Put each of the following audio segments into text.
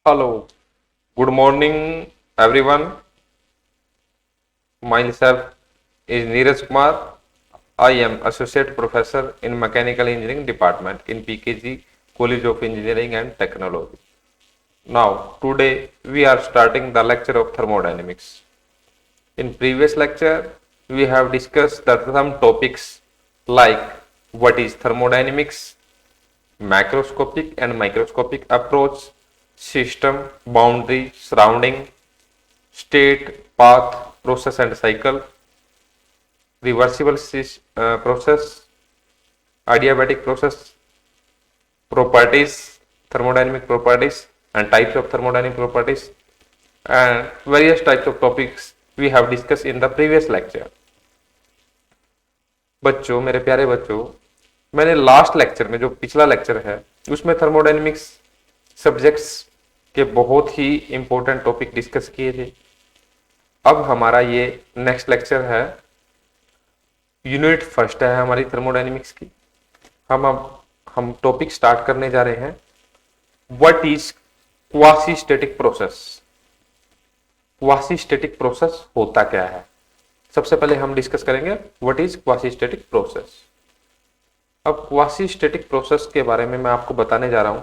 Hello, good morning everyone. Myself is Neeraj Kumar. I am Associate Professor in Mechanical Engineering Department in PKG College of Engineering and Technology. Now, today we are starting the lecture of thermodynamics. In previous lecture, we have discussed some topics like what is thermodynamics, macroscopic and microscopic approach, system, boundary, surrounding, state, path, process and cycle, reversible process, adiabatic process, properties, thermodynamic properties and types of thermodynamic properties, and various types of topics we have discussed in the previous lecture. बच्चों, मेरे प्यारे बच्चों, मैंने last lecture में जो पिछला lecture है उसमें थर्मोडायनेमिक्स सब्जेक्ट्स के बहुत ही इंपॉर्टेंट टॉपिक डिस्कस किए थे। अब हमारा ये नेक्स्ट लेक्चर है, यूनिट फर्स्ट है हमारी थर्मोडायनेमिक्स की। हम टॉपिक स्टार्ट करने जा रहे हैं, what is quasi static process. Quasi static process होता क्या है, सबसे पहले हम डिस्कस करेंगे what is quasi static process. अब क्वासी स्टैटिक प्रोसेस के बारे में मैं आपको बताने जा रहा हूं।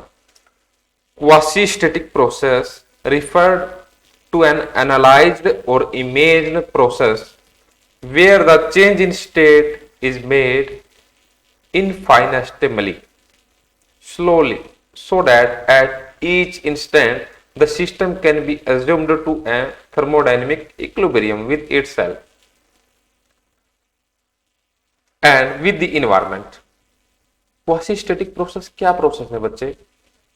Quasi static process referred to an analyzed or imaged process where the change in state is made infinitesimally slowly so that at each instant the system can be assumed to a thermodynamic equilibrium with itself and with the environment। Quasi static process क्या process है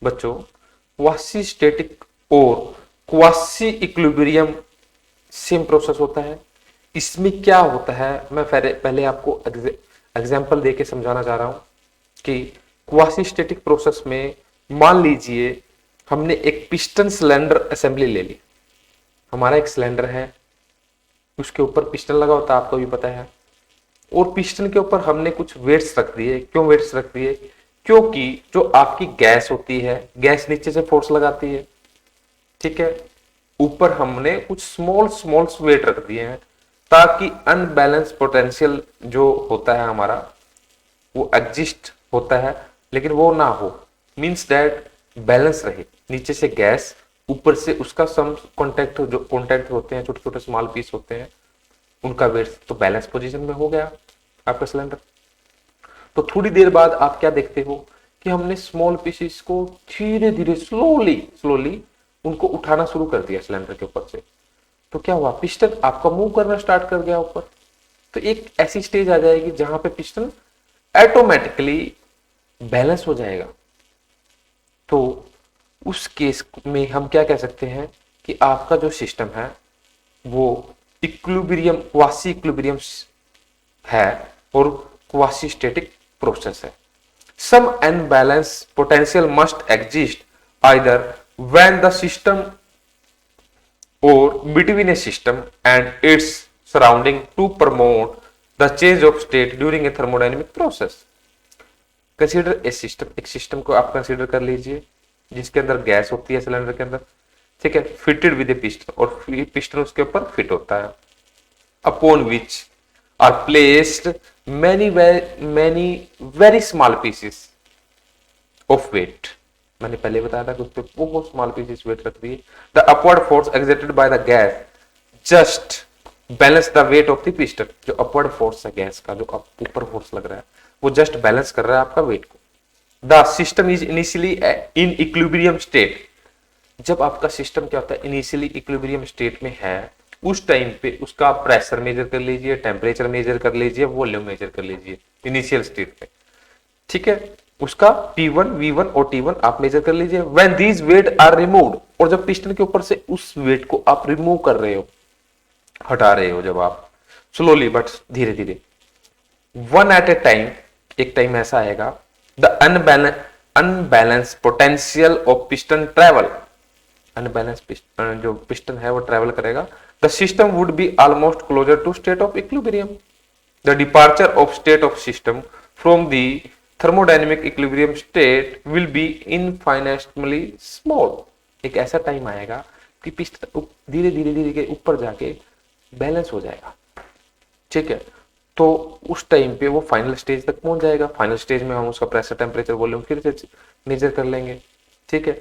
बच्चों, quasi static और quasi equilibrium same process होता है। इसमें क्या होता है, मैं पहले आपको एग्जांपल देके समझाना चाह रहा हूं कि क्वासी स्टैटिक प्रोसेस में मान लीजिए हमने एक पिस्टन सिलेंडर असेंबली ले ली। हमारा एक सिलेंडर है, उसके ऊपर पिस्टन लगा होता है, आपको भी पता है, और पिस्टन के ऊपर हमने कुछ वेट्स रख दिए। क्यों वेट्स रख दिए? क्योंकि जो आपकी गैस होती है, गैस नीचे से फोर्स लगाती है, ठीक है। ऊपर हमने कुछ स्मॉल वेट रख दिए हैं ताकि अनबैलेंस पोटेंशियल जो होता है हमारा वो एग्जिस्ट होता है, लेकिन वो ना हो, मींस दैट बैलेंस रहे। नीचे से गैस, ऊपर से उसका सम कॉन्टैक्ट होते हैं, छोटे छोटे स्मॉल पीस होते हैं, उनका वेट तो बैलेंस पोजीशन में हो गया आपका सिलेंडर। तो थोड़ी देर बाद आप क्या देखते हो कि हमने स्मॉल पीसेस को धीरे धीरे स्लोली उनको उठाना शुरू कर दिया सिलेंडर के ऊपर से। तो क्या हुआ, पिस्टन आपका मूव करना स्टार्ट कर गया ऊपर। तो एक ऐसी स्टेज आ जाएगी जहां पे पिस्टन ऑटोमेटिकली बैलेंस हो जाएगा। तो उस केस में हम क्या कह सकते हैं कि आपका जो सिस्टम है वो इक्विलिब्रियम, क्वासी इक्विलिब्रियम है और क्वासी स्टैटिक प्रोसेस है। Some unbalance potential must exist either when the system or between a system and its surrounding to promote the change of state during a thermodynamic process। Consider a system, एक system को आप consider कर लीजिए जिसके अंदर gas होती है cylinder के अंदर, ठीक है, फिटेड विद ए पिस्टन, और पिस्टन उसके ऊपर फिट होता है, upon which are placed many very small pieces of weight। मैंने पहले बताया था कि उस पर बहुत स्मॉल पीसेस वेट रख दिए। The upward force exerted by the gas just balance the weight of the piston. जो अपवर्ड फोर्स है गैस का, जो ऊपर फोर्स लग रहा है, वो जस्ट बैलेंस कर रहा है आपका वेट को। The system is initially in equilibrium state. जब आपका सिस्टम क्या होता है, इनिशियली इक्विलिब्रियम स्टेट में है, उस टाइम पे उसका प्रेशर मेजर कर लीजिए, टेम्परेचर मेजर कर लीजिए, वॉल्यूम मेजर कर लीजिए इनिशियल स्टेट में, ठीक है। उसका P1, V1 और T1 आप मेजर कर लीजिए। When these weight are removed, और जब पिस्टन के ऊपर से उस वेट को आप रिमूव कर रहे हो, हटा रहे हो, जब आप स्लोली बट धीरे धीरे, वन एट ए टाइम, एक टाइम ऐसा आएगा, the unbalance potential of piston travel, unbalance जो पिस्टन है वो ट्रेवल करेगा। The system would be almost closer to state of equilibrium. The departure of state of system from the thermodynamic equilibrium state will be infinitesimally small। एक ऐसा time आएगा कि piston धीरे धीरे धीरे के ऊपर जाके बैलेंस हो जाएगा, ठीक है। तो उस टाइम पे वो फाइनल स्टेज तक पहुंच जाएगा। फाइनल स्टेज में हम उसका प्रेशर, टेम्परेचर, वॉल्यूम फिर से मेजर कर लेंगे, ठीक है।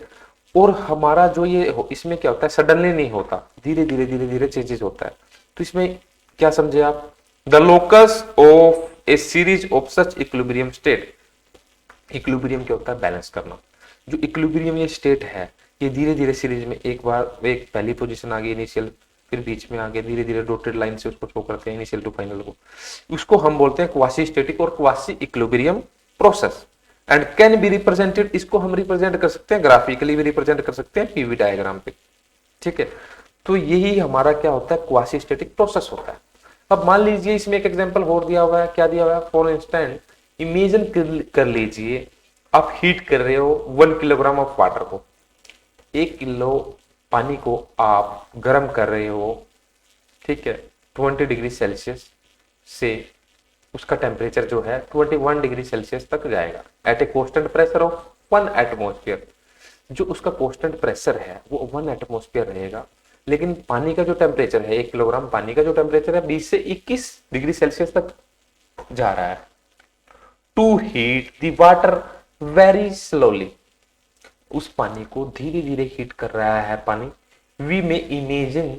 और हमारा जो ये इसमें क्या होता है, सडनली नहीं होता, धीरे धीरे धीरे धीरे चेंजेस होता है। तो इसमें क्या समझे आप, the locus of A series of such equilibrium state. Equilibrium क्या होता है, बैलेंस करना। जो इक्विलिब्रियम ये स्टेट है, ये धीरे धीरे सीरीज में एक बार एक पहली पोजीशन आ गई इनिशियल, फिर बीच में आगे धीरे धीरे डॉटेड लाइन से उसको शो करते हैं इनिशियल टू फाइनल को। उसको हम बोलते हैं क्वासी स्टैटिक और quasi equilibrium process and can be represented. इसको हम रिप्रेजेंट कर सकते हैं ग्राफिकली भी रिप्रेजेंट कर सकते हैं पीवी डायग्राम पे, ठीक है। तो यही हमारा क्या होता है, क्वासी स्टैटिक प्रोसेस होता है। अब मान लीजिए इसमें एक एग्जांपल और दिया हुआ है, क्या दिया हुआ है, फॉर इंस्टेंट इमेजिन कर लीजिए आप हीट कर रहे हो 1 किलोग्राम ऑफ वाटर को, 1 किलो पानी को आप गर्म कर रहे हो, ठीक है, 20 डिग्री सेल्सियस से उसका टेम्परेचर जो है 21 डिग्री सेल्सियस तक जाएगा at a constant pressure of 1 atmosphere. जो उसका कांस्टेंट प्रेशर है वो 1 एटमॉस्फेयर रहेगा, लेकिन पानी का जो टेम्परेचर है, 1 किलोग्राम पानी का जो टेम्परेचर है 20 से 21 डिग्री सेल्सियस तक जा रहा है। To heat the water very slowly, उस पानी को धीरे धीरे हीट कर रहा है पानी। We may imagine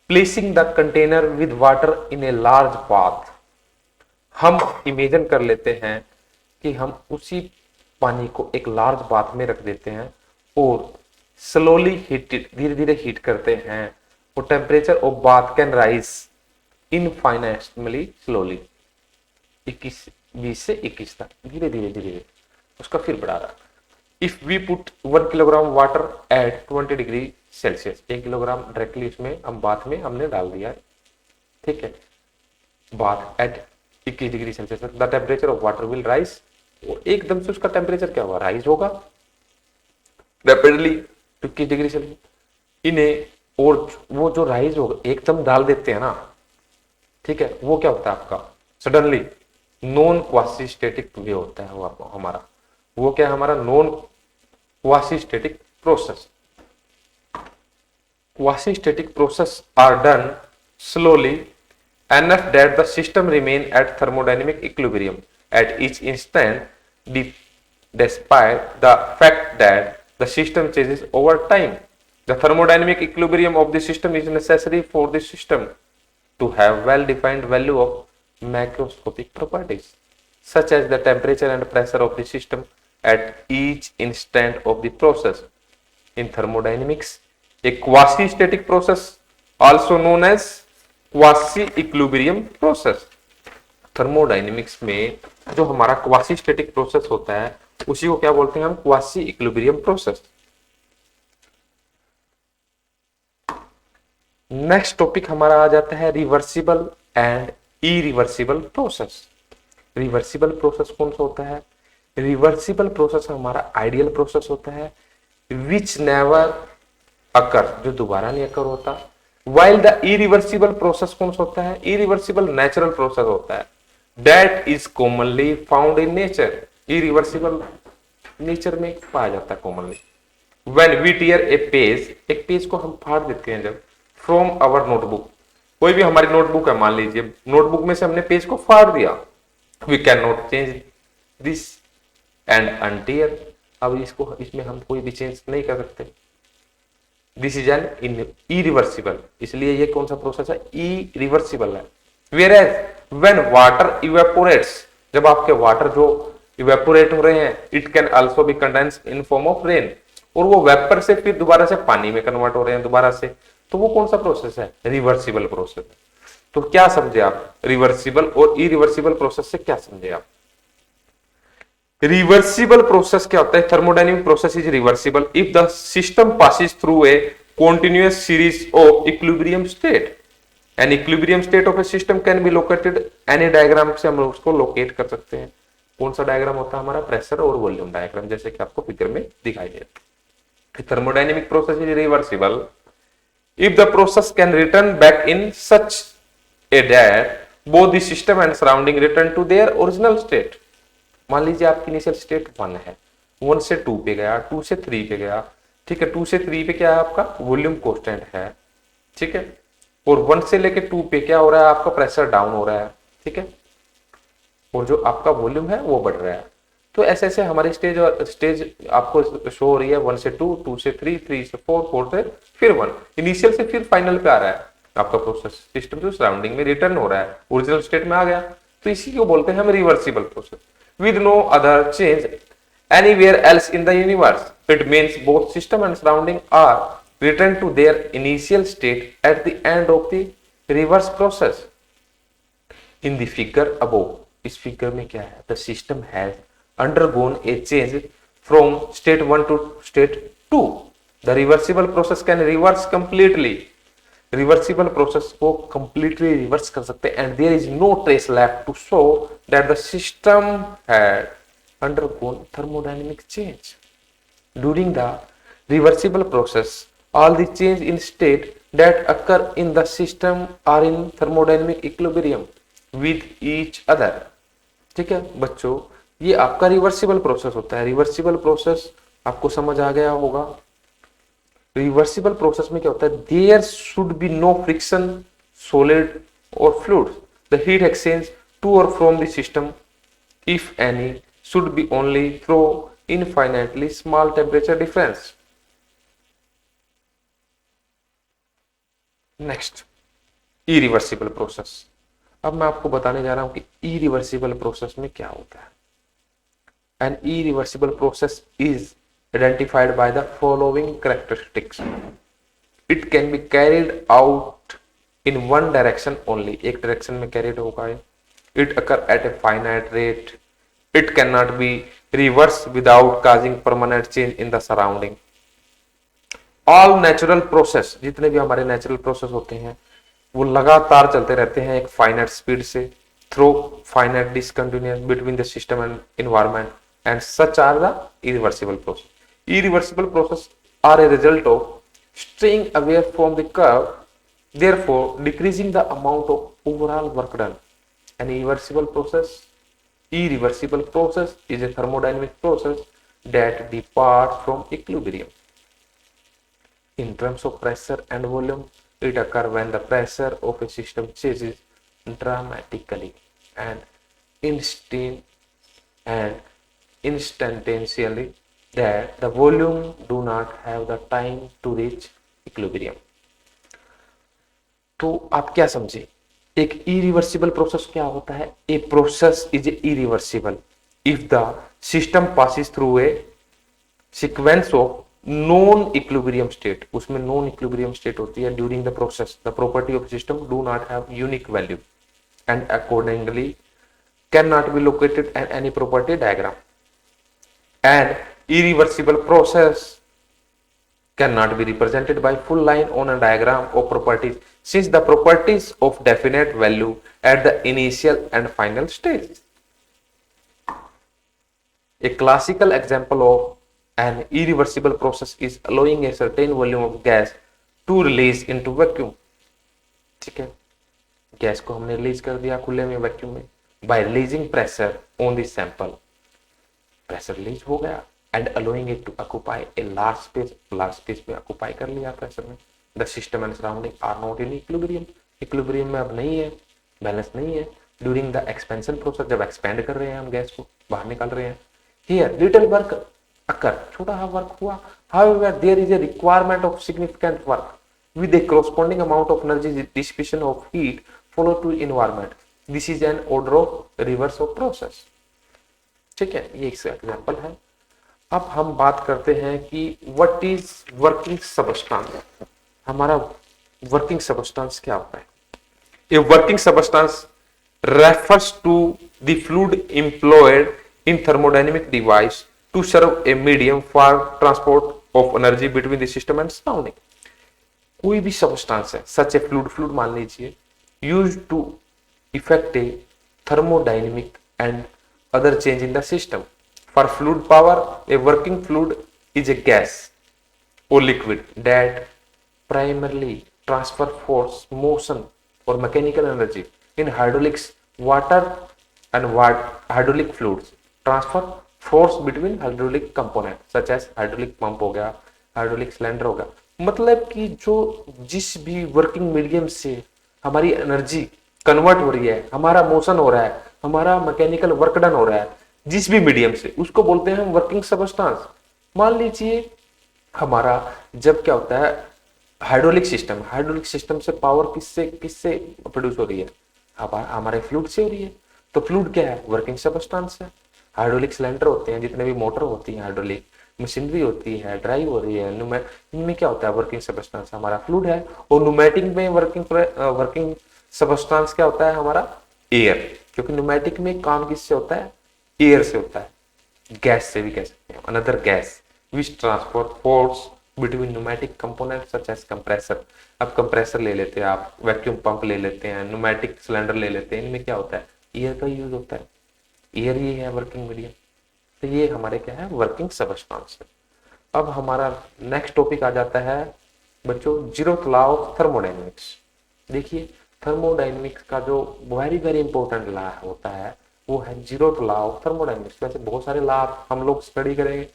placing the container with water in a large bath. हम इमेजिन कर लेते हैं कि हम उसी पानी को एक लार्ज बाथ में रख देते हैं और स्लोली हीटेड, धीरे धीरे हीट करते हैं। और temperature of bath can rise infinitely slowly, 20 से 21 तक धीरे धीरे धीरे उसका फिर बढ़ा रहा। If we put 1 kilogram water at 20 degree Celsius, 1 kilogram directly उसमें हम बाथ में हमने डाल दिया है, ठीक है, bath eight 21 degree Celsius, the temperature of water will rise. और एकदम से उसका टेम्परेचर क्या होगा, राइज होगा रैपिडली 21 डिग्री सेल्सियस इन्हें। और वो जो राइज होगा एकदम डाल देते हैं ना, ठीक है, वो क्या होता है आपका suddenly non quasi static way होता है वो हमारा। वो क्या है हमारा, non quasi static process. Quasi static process are done slowly enough that the system remain at thermodynamic equilibrium at each instant despite the fact that the system changes over time. The thermodynamic equilibrium of the system is necessary for the system to have well-defined value of macroscopic properties, such as the temperature and pressure of the system at each instant of the process. In thermodynamics, a quasi-static process, also known as quasi equilibrium process, thermodynamics में जो हमारा quasi static process होता है उसी को क्या बोलते हैं हम, quasi equilibrium process. Next topic हमारा आ जाता है reversible and irreversible process. Reversible process कौन सा होता है, रिवर्सिबल प्रोसेस हमारा आइडियल प्रोसेस होता है विच नेवर अकर, जो दोबारा नहीं अकर होता। While the irreversible process कौन सा होता है, irreversible natural process होता है that is commonly found in nature, irreversible nature में पाया जाता है commonly। When we tear a page, एक पेज को हम फाड़ देते हैं जब from our notebook, कोई भी हमारी नोटबुक है, मान लीजिए नोटबुक में से हमने पेज को फाड़ दिया, we cannot change this and untear, अब इसको इसमें हम कोई भी चेंज नहीं कर सकते। दिस इज एन इरिवर्सिबल, इसलिए ये कौन सा प्रोसेस है, इरिवर्सिबल है। वेयरएज व्हेन वाटर इवेपोरेट्स, जब आपके वाटर जो इवेपोरेट हो रहे हैं, it can also be condensed in form of rain, और वो वेपर से फिर दोबारा से पानी में कन्वर्ट हो रहे हैं दोबारा से, तो वो कौन सा प्रोसेस है, रिवर्सिबल प्रोसेस। तो क्या समझे आप, रिवर्सिबल और इरिवर्सिबल प्रोसेस से क्या समझे आप। रिवर्सिबल प्रोसेस क्या होता है, thermodynamic process is reversible if the system passes through a continuous series of equilibrium state. An equilibrium state of a system can be located any diagram से हम उसको लोकेट कर सकते हैं। कौन सा डायग्राम होता है हमारा, प्रेशर और वॉल्यूम डायग्राम, जैसे कि आपको फिगर में दिखाई दे रहा है। Thermodynamic process is reversible if the process can return back in such a that both the system and surrounding return to their original state। मान लीजिए आपकी इनिशियल स्टेट 1 है, 1 से 2 पे गया, 2 से 3 पे गया, ठीक है। 2 से 3 पे क्या है आपका वॉल्यूम कांस्टेंट है, ठीक है। और 1 से लेके 2 पे क्या हो रहा है आपका प्रेशर डाउन हो रहा है, ठीक है। और जो आपका वॉल्यूम है वो बढ़ रहा है। तो ऐसे ऐसे हमारी स्टेज आपको शो हो रही है 1 से 2, 2 से 3, 3 से 4, 4 से फिर 1, इनिशियल से फिर फाइनल पे आ रहा है आपका प्रोसेस। सिस्टम जो सराउंडिंग में रिटर्न हो रहा है, ओरिजिनल स्टेट में आ गया। तो इसी को बोलते हैं हम reversible process. With no other change anywhere else in the universe, it means both system and surrounding are returned to their initial state at the end of the reverse process. In the figure above, इस figure में क्या है, the system has undergone a change from state 1 to state 2. The reversible process can reverse completely. Reversible process को completely reverse कर सकते हैं and there is no trace left to show that the system had undergone thermodynamic change. During the reversible process, all the change in state that occur in the system are in thermodynamic equilibrium with each other. ठीक है बच्चों, ये आपका reversible process होता है। Reversible process आपको समझ आ गया होगा। रिवर्सिबल प्रोसेस में क्या होता है, there should be no friction solid और fluid, the heat exchange to और from the system if any should be only through infinitely small temperature difference. Next, irreversible process. अब मैं आपको बताने जा रहा हूं कि irreversible process में क्या होता है। An irreversible process is identified by the following characteristics. It can be carried out in one direction only. एक डायरेक्शन में carried होगा ये। It occur at a finite rate. It cannot be reversed without causing permanent change in the surrounding. All natural process, जितने भी हमारे natural process होते हैं वो लगातार चलते रहते हैं एक finite speed से through finite discontinuous between the system and environment, and such are the irreversible process. Irreversible process are a result of staying away from the curve, therefore decreasing the amount of overall work done. An irreversible process is a thermodynamic process that departs from equilibrium. In terms of pressure and volume, it occurs when the pressure of a system changes dramatically and instantaneously that the volume do not have the time to reach equilibrium. तो आप क्या समझे, एक irreversible process क्या होता है? A process is irreversible if the system passes through a sequence of non-equilibrium state. उसमें non-equilibrium state होती है during the process. The property of system do not have unique value and accordingly cannot be located in any property diagram. An irreversible process cannot be represented by full line on a diagram of properties, since the properties of definite value at the initial and final stage. A classical example of an irreversible process is allowing a certain volume of gas to release into vacuum. ठीक है, gas को हमने release कर दिया खुले में vacuum में by releasing pressure on the sample. Pressure release हो गया and allowing it to occupy a large space पे occupy कर लिया प्रेशर में. The system and surrounding are not in equilibrium. Equilibrium में अब नहीं है, बैलेंस नहीं है. During the expansion process, जब expand कर रहे हैं हम गैस को बाहर निकाल रहे हैं, here little work occur, छोटा सा वर्क हुआ. However, there is a requirement of significant work with a corresponding amount of energy dissipation of heat follow to environment. This is an order of reverse of process. ठीक है, ये एक example है. अब हम बात करते हैं कि व्हाट इज वर्किंग सबस्टेंस. हमारा वर्किंग सबस्टेंस क्या होता है? A working substance refers to the fluid employed in thermodynamic device to serve a medium for transport of energy between the system and surrounding. कोई भी सबस्टेंस है, सच ए fluid मान लीजिए, used to effect a thermodynamic and other change in the system. For fluid power, a working fluid is a gas or liquid that primarily transfer force, motion or mechanical energy. In hydraulics, water and hydraulic fluids transfer force between hydraulic components such as hydraulic pump हो गया, hydraulic cylinder होगा। मतलब कि जो जिस भी working medium से हमारी एनर्जी कन्वर्ट हो रही है, हमारा मोशन हो रहा है, हमारा मैकेनिकल वर्क डन हो रहा है जिस भी मीडियम से, उसको बोलते हैं हम वर्किंग सबस्टांस। मान लीजिए हमारा जब क्या होता है हाइड्रोलिक सिस्टम से पावर किससे किससे प्रोड्यूस हो रही है, हमारे फ्लूइड से हो रही है। तो फ्लूइड क्या है, वर्किंग सबस्टांस है। हाइड्रोलिक सिलेंडर होते हैं, जितने भी मोटर होती है, हाइड्रोलिक मशीनरी होती है, ड्राइव हो रही है, इनमें क्या होता है, वर्किंग सबस्टांस हमारा फ्लूइड है। और न्यूमेटिक में वर्किंग सबस्टांस क्या होता है हमारा, एयर। क्योंकि न्यूमेटिक में काम किससे होता है, एयर से होता है, गैस से भी कह सकते हैं, another gas which transport force between pneumatic component such as compressor. अब कंप्रेसर ले लेते हैं आप, वैक्यूम पंप ले लेते हैं, न्यूमेटिक सिलेंडर ले लेते हैं, इनमें क्या होता है, एयर का यूज होता है। एयर ये है वर्किंग मीडियम। तो ये हमारे क्या है, वर्किंग सबस्टांस है। अब हमारा नेक्स्ट टॉपिक आ जाता है बच्चों, जीरोथ लॉ ऑफ थर्मोडाइनमिक्स। देखिए थर्मोडाइनमिक्स का जो वेरी वेरी इंपॉर्टेंट लॉ होता है वो है जीरोथ लॉ ऑफ थर्मोडाइनमिक्स। वैसे बहुत सारे लॉ हम लोग स्टडी करेंगे,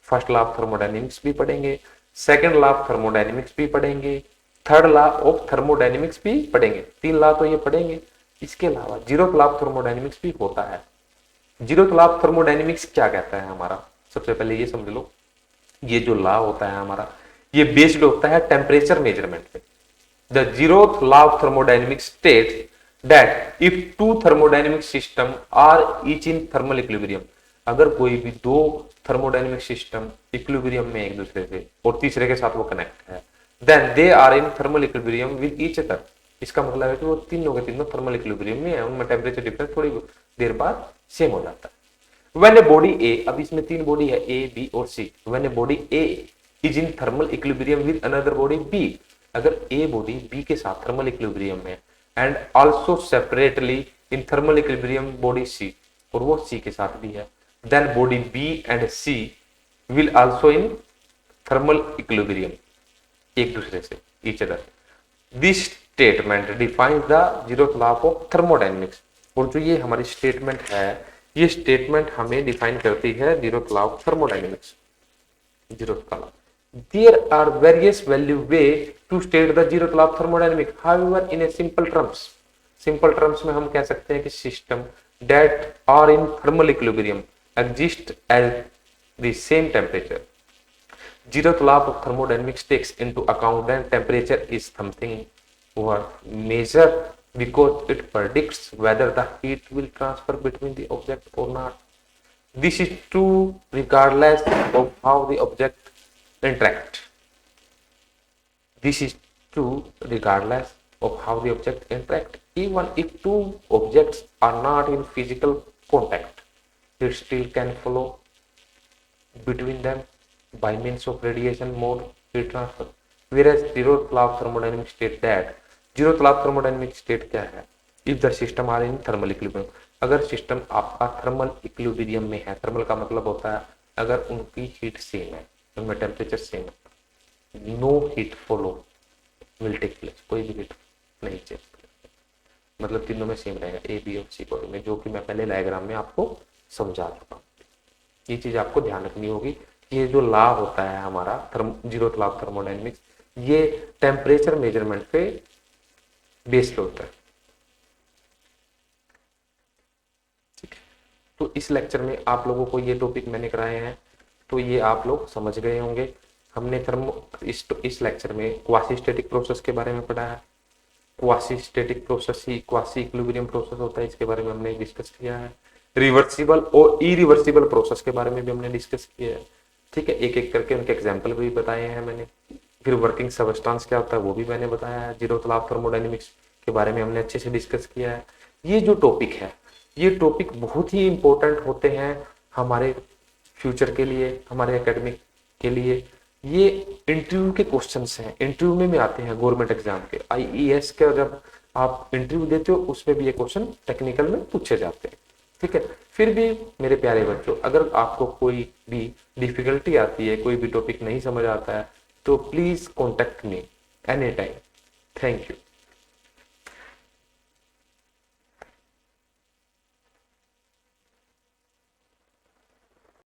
फर्स्ट लॉ ऑफ थर्मोडाइनमिक्स भी पढ़ेंगे, सेकंड लॉ ऑफ थर्मोडाइनमिक्स भी पढ़ेंगे, थर्ड लॉ ऑफ थर्मोडाइनमिक्स भी पढ़ेंगे, 3 लॉ तो ये पढ़ेंगे। इसके अलावा जीरोथ लॉ ऑफ थर्मोडाइनमिक्स भी होता है। जीरोथ लॉ ऑफ थर्मोडाइनमिक्स क्या कहता है हमारा, सबसे पहले ये समझ लो, ये जो लॉ होता है हमारा, ये बेस्ड होता है टेम्परेचर मेजरमेंट पे। The zeroth law of thermodynamics states that if two thermodynamic system are each in thermal equilibrium, अगर कोई भी दो थर्मोडाइनमिक सिस्टम इक्विलिब्रियम में एक दूसरे से और तीसरे के साथ वो कनेक्ट है, then they are in thermal equilibrium with each other. इसका मतलब है कि वो तीनों के तीनों थर्मल इक्विलिब्रियम में है, उनमें टेम्परेचर डिफरेंस थोड़ी देर बाद सेम हो जाता है। When a body A, अब इसमें 3 बॉडी है A, B और C। When a body A is in thermal equilibrium with another body B, अगर A बॉडी B के साथ थर्मल इक्विलिब्रियम में and also separately in thermal equilibrium body C, और वो C के साथ भी है, then body B and C will also in thermal equilibrium, एक दूसरे से, each other. This statement defines the zeroth law of thermodynamics। और जो ये हमारी स्टेटमेंट है, ये स्टेटमेंट हमें डिफाइन करती है zeroth law of thermodynamics. Zeroth का law, there are various value way to state the zeroth law of thermodynamics, however in a simple terms. Simple terms में हम कह सकते हैं कि system that are in thermal equilibrium exist at the same temperature. Zeroth law of thermodynamics takes into account that temperature is something worth measure because it predicts whether the heat will transfer between the object or not. This is true regardless of how the object interact. This is true regardless of how the object interact. Even if two objects are not in physical contact, it still can flow between them by means of radiation mode heat transfer. Whereas zeroth law of thermodynamics state that, zeroth law of thermodynamics state क्या है, if the system are in thermal equilibrium, अगर system आपका thermal equilibrium में है, thermal का मतलब होता है अगर उनकी हीट सेम है, उनमें टेम्परेचर सेम है, no heat flow will take place, कोई भी हीट नहीं चेंज, मतलब तीनों में सेम रहेगा, ए बी और सी बॉडी में, जो कि मैं पहले डायग्राम में आपको समझा चुका हूँ। ये चीज आपको ध्यान रखनी होगी। ये जो लॉ होता है हमारा जीरोथ लॉ ऑफ थर्मोडायनेमिक्स, ये टेम्परेचर मेजरमेंट पे बेस्ड होता है। ठीक है, तो इस लेक्चर में आप लोगों को ये टॉपिक मैंने कराए हैं, तो ये आप लोग समझ गए होंगे। हमने इस लेक्चर में क्वासी स्टैटिक प्रोसेस के बारे में पढ़ा है। क्वासी स्टैटिक प्रोसेस ही क्वासी इक्विलिब्रियम प्रोसेस होता है, इसके बारे में हमने डिस्कस किया है। रिवर्सिबल और इरिवर्सिबल प्रोसेस के बारे में भी हमने डिस्कस किया है। ठीक है, एक एक करके उनके एग्जाम्पल भी बताए हैं मैंने। फिर वर्किंग सबस्टांस क्या होता है वो भी मैंने बताया है। जीरोथ लॉ ऑफ थर्मोडायनेमिक्स के बारे में हमने अच्छे से डिस्कस किया है। ये जो टॉपिक है, ये टॉपिक बहुत ही इंपॉर्टेंट होते हैं हमारे फ्यूचर के लिए, हमारे एकेडमिक के लिए। ये इंटरव्यू के क्वेश्चंस हैं, इंटरव्यू में आते हैं गवर्नमेंट एग्जाम के, आईईएस के जब आप इंटरव्यू देते हो उसमें भी ये क्वेश्चन टेक्निकल में पूछे जाते हैं। ठीक है, फिर भी मेरे प्यारे बच्चों, अगर आपको कोई भी डिफिकल्टी आती है, कोई भी टॉपिक नहीं समझ आता है, तो please contact me any time. Thank you.